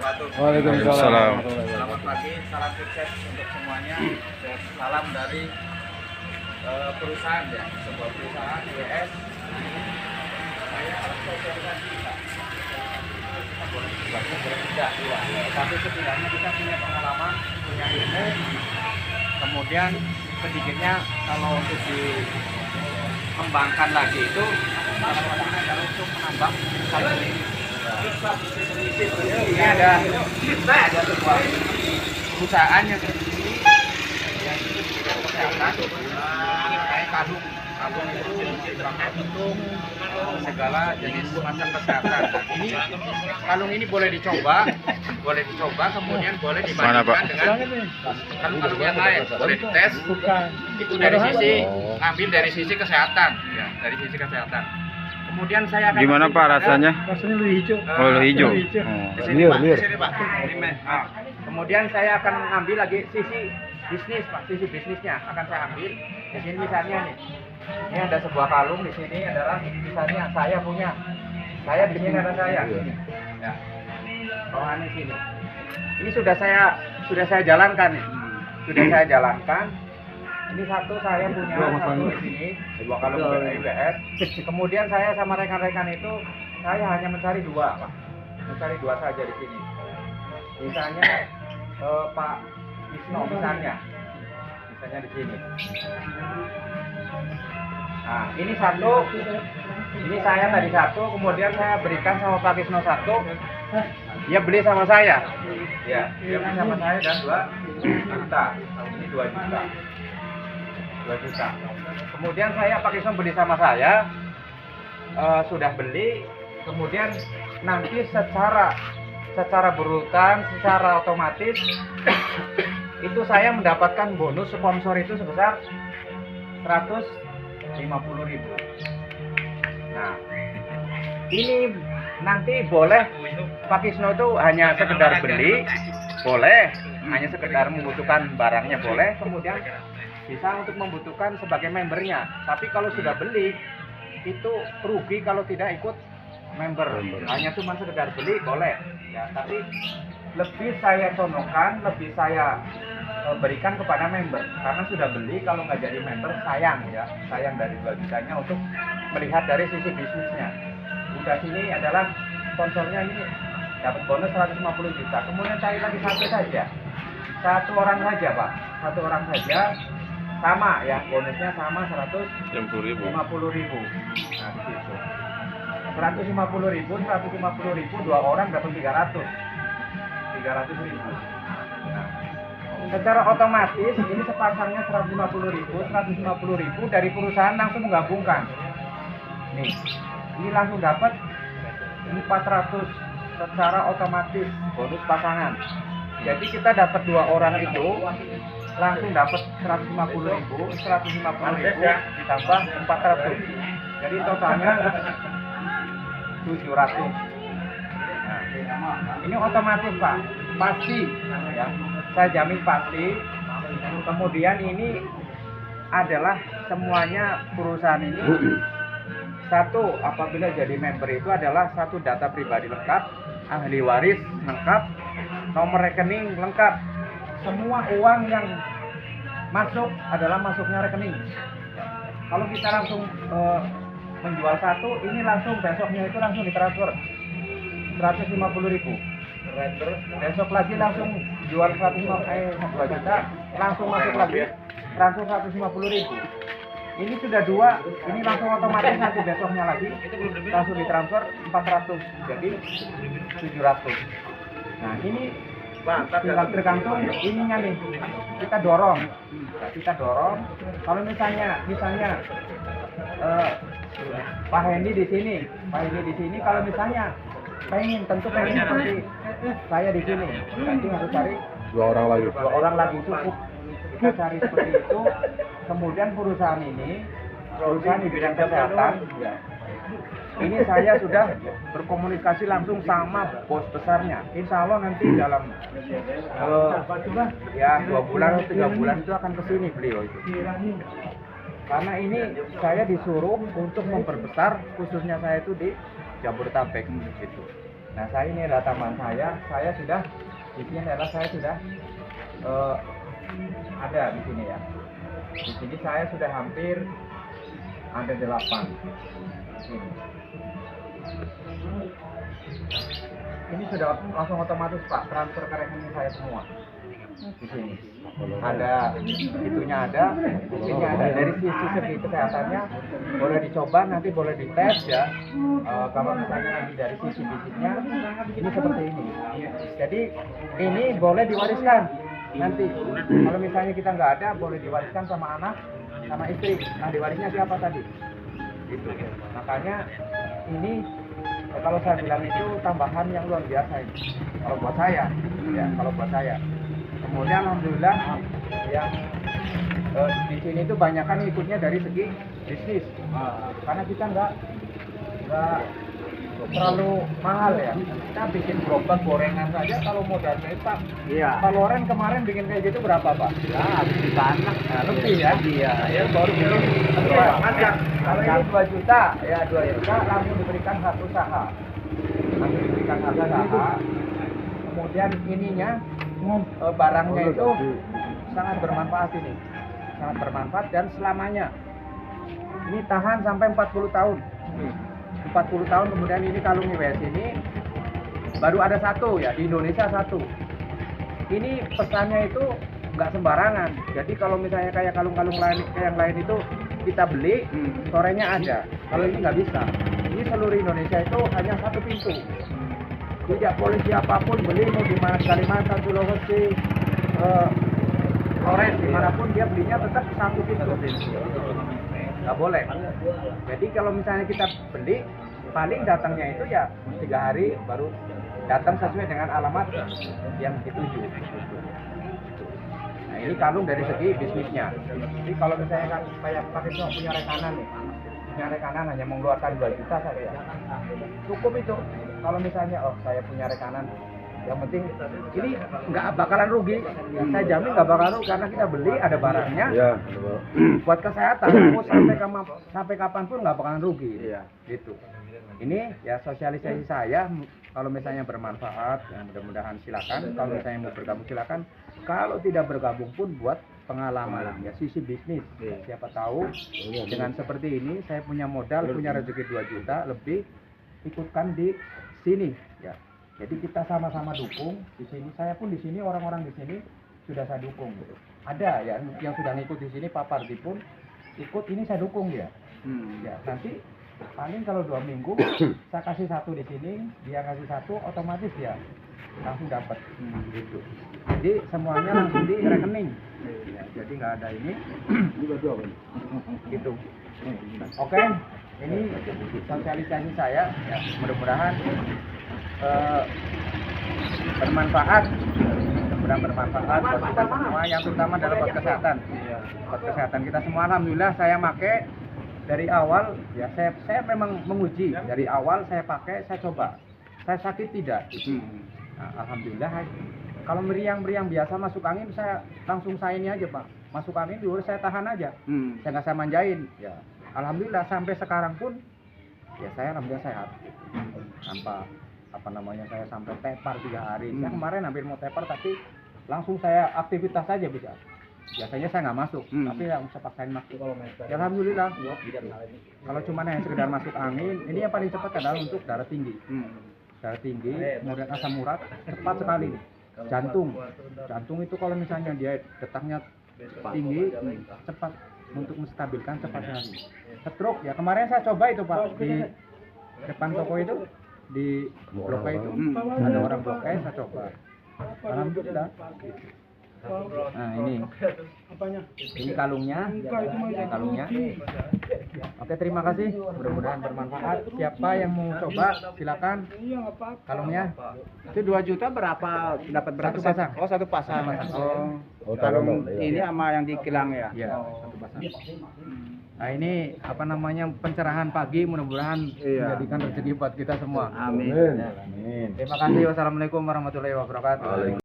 wabarakatuh. Waalaikumsalam. Selamat pagi, salam sukses untuk semuanya. Salam dari perusahaan ya, sebuah perusahaan IWS. Saya sosialisasi Pak. Boleh tidak, tapi setidaknya kita punya pengalaman, punya ilmu. Kemudian sedikitnya kalau untuk dikembangkan lagi itu salah satunya adalah untuk menambah kalau ini ada sebuah perusahaan yang berdiri yang itu di bidang kesehatan. Kayak kalung itu untuk segala jenis macam kesehatan. Nah, ini kalung ini boleh dicoba, kemudian boleh dibandingkan dengan kalung-kalung yang lain, boleh dites. Itu dari sisi ambil dari sisi kesehatan, ya, dari sisi kesehatan. Kemudian saya akan Gimana Pak rasanya? Rasanya lebih hijau. Oh, hijau. Di sini, Pak. Di sini, Pak. Nah, kemudian saya akan ambil lagi sisi bisnis, Pak. Sisi bisnisnya akan saya ambil. Di sini misalnya nih, ini ada sebuah kalung, di sini adalah misalnya saya punya. Saya di sini ada saya. Ya. Bawahan di sini. Ini sudah saya jalankan nih. Sudah saya jalankan. Ini satu saya punya, satu di sini, dua kalung dari IWS. Kemudian saya sama rekan-rekan itu, saya hanya mencari dua, Pak. Mencari dua saja di sini. Misalnya Pak Wisno, misalnya di sini. Nah, ini satu, ini saya tadi satu, kemudian saya berikan sama Pak Wisno satu, dia beli sama saya. Ya, dia beli sama saya dan 2 juta. Ini 2 juta. 2 juta. Kemudian saya Pak Wisno beli sama saya, sudah beli, kemudian nanti secara berurutan, secara otomatis itu saya mendapatkan bonus sponsor itu sebesar 150.000. Nah, ini nanti boleh Pak Kisno itu hanya sekedar beli, boleh, hanya sekedar membutuhkan barangnya boleh, kemudian bisa untuk membutuhkan sebagai membernya. Tapi kalau sudah beli, itu rugi kalau tidak ikut member. Hanya cuma sekedar beli boleh, ya. Tapi lebih saya contohkan, lebih saya berikan kepada member, karena sudah beli kalau nggak jadi member sayang ya, sayang dari 2 jutanya untuk melihat dari sisi bisnisnya. Udah sini adalah sponsornya ini dapat bonus 150 juta. Kemudian cari lagi satu saja, satu orang saja Pak, satu orang saja. Sama ya, bonusnya sama 150.000. Nah, di situ. 150.000, 2 orang dapat 300.000. Nah, secara otomatis ini sepasangnya 150.000 dari perusahaan langsung menggabungkan. Nih, ini langsung dapat 400 secara otomatis bonus pasangan. Jadi kita dapat 2 orang itu langsung dapat 150.000 ditambah 400. Jadi totalnya 700. Nah, ini otomatis Pak, pasti ya. Saya jamin pasti. Kemudian ini adalah semuanya perusahaan ini satu, apabila jadi member itu adalah satu data pribadi lengkap, ahli waris lengkap, nomor rekening lengkap. Semua uang yang masuk adalah masuknya rekening. Kalau kita langsung menjual satu, ini langsung besoknya itu langsung ditransfer 150.000. Besok lagi langsung jual 2 juta, langsung masuk lagi transfer 150.000. Ini sudah 2, ini langsung otomatis nanti besoknya lagi langsung ditransfer 400, jadi 700. Nah, ini tinggal tergantung ininya nih, kita dorong. Kalau misalnya Pak Hendy di sini, kalau misalnya pengen seperti saya di sini, nanti harus cari 2 orang lagi. 2 orang lagi cukup. Kita cari seperti itu. Kemudian perusahaan di bidang kesehatan, ini saya sudah berkomunikasi langsung sama bos besarnya. Insya Allah nanti dalam 2 bulan atau 3 bulan itu akan kesini beliau itu. Karena ini saya disuruh untuk memperbesar, khususnya saya itu di Jabodetabek gitu. Nah, saya ini adalah tambahan saya sudah di sini adalah saya sudah ada di sini ya. Di sini saya sudah hampir ada 8. Ini sudah langsung otomatis Pak, transfer ke rekening saya semua. Di sini ada itunya, ada isinya, ada dari segi kesehatannya boleh dicoba, nanti boleh dites ya. Kalau misalnya nanti dari sisi fisiknya ini seperti ini, jadi ini boleh diwariskan nanti. Kalau misalnya kita nggak ada, boleh diwariskan sama anak sama istri. Nah, diwarisnya siapa tadi itu, makanya ini kalau saya bilang itu tambahan yang luar biasa ini kalau buat saya ya, kalau buat saya. Kemudian alhamdulillah yang di sini itu banyakan ikutnya dari segi bisnis, karena kita nggak terlalu mahal ya. Kita bikin gerobak gorengan saja kalau modalnya Pak. Iya. Kalau Ren kemarin bikin kayak gitu berapa Pak? Ya habis di tanah. Nah, lebih ya. Iya. Ya baru bikin. Kalau ini 2 juta ya, 2 juta langsung diberikan hak usaha. Langsung diberikan hak usaha. Kemudian ininya barangnya itu sangat bermanfaat ini. Sangat bermanfaat dan selamanya. Ini tahan sampai 40 tahun. 40 tahun kemudian ini kalung IWS ini baru ada 1 ya, di Indonesia 1. Ini pesannya itu nggak sembarangan. Jadi kalau misalnya kayak kalung-kalung lain yang lain itu kita beli sorenya ada, kalau ini nggak bisa. Ini seluruh Indonesia itu hanya 1 pintu. Tidak boleh siapapun beli, mau di mana, Kalimantan, Sulawesi, Flores, dimanapun dia belinya tetap 1 pintu. Nggak boleh. Jadi kalau misalnya kita beli, paling datangnya itu ya 3 hari baru datang sesuai dengan alamat yang dituju. Nah, ini kalung dari segi bisnisnya. Jadi kalau misalnya kan kayak Pak itu punya rekanan nih, punya rekanan hanya mengeluarkan 2 juta saja ya, cukup itu. Kalau misalnya saya punya rekanan, yang penting ini nggak bakalan rugi, ya, saya jamin nggak bakalan rugi karena kita beli ada barangnya ya, buat kesehatan. Mau sampai kapanpun nggak bakalan rugi ya. Gitu. Ini ya sosialisasi saya, kalau misalnya bermanfaat ya mudah-mudahan silakan. Kalau misalnya mau bergabung silakan, kalau tidak bergabung pun buat pengalaman ya, sisi bisnis ya, siapa tahu dengan seperti ini saya punya modal, punya rezeki 2 juta lebih, ikutkan di sini ya. Jadi kita sama-sama dukung di sini. Saya pun di sini, orang-orang di sini sudah saya dukung gitu. Ada ya yang sudah ngikut di sini, Pak Pardi pun ikut, ini saya dukung dia. Ya, nanti paling kalau 2 minggu saya kasih 1 di sini, dia kasih 1, otomatis ya langsung dapat gitu. Jadi semuanya langsung di rekening. Ya, jadi nggak ada ini. Gitu. Oke, ini sosialisasi saya ya, mudah-mudahan bermanfaat, mudah-mudahan bermanfaat buat kita semua, yang terutama dalam buat kesehatan. Buat kesehatan kita semua, alhamdulillah saya pakai dari awal ya, saya memang menguji dari awal, saya pakai, saya coba, saya sakit tidak. Nah, alhamdulillah. Kalau meriang biasa masuk angin, saya langsung ini aja Pak, masuk angin dulu saya tahan aja, saya nggak saya manjain ya. Alhamdulillah sampai sekarang pun ya saya alhamdulillah sehat, tanpa saya sampai tepar 3 hari. Saya kemarin hampir mau tepar tapi langsung saya aktivitas saja bisa. Biasanya saya nggak masuk, tapi yang saya paksain masuk. Ya alhamdulillah. Kalau cuma yang sekedar masuk angin, ini yang paling cepat adalah untuk darah tinggi. Darah tinggi, kemudian asam urat, cepat sekali. Jantung itu kalau misalnya dia detaknya tinggi, cepat untuk menstabilkan, cepat sekali. Stroke ya, kemarin saya coba itu Pak di depan toko itu, di Blok E itu ada orang Blok E, saya coba, alhamdulillah. Nah ini kalungnya. Oke, terima kasih, mudah-mudahan bermanfaat. Siapa yang mau coba silakan. Kalungnya Itu 2 juta berapa, dapat berapa? 1 pasang. Oh, 1 pasang. Oh, Kalung ini sama yang di kilang ya. ya 1 pasang. Nah ini pencerahan pagi, mudah-mudahan menjadikan rezeki buat kita semua. Amin. Terima kasih. Wassalamualaikum warahmatullahi wabarakatuh.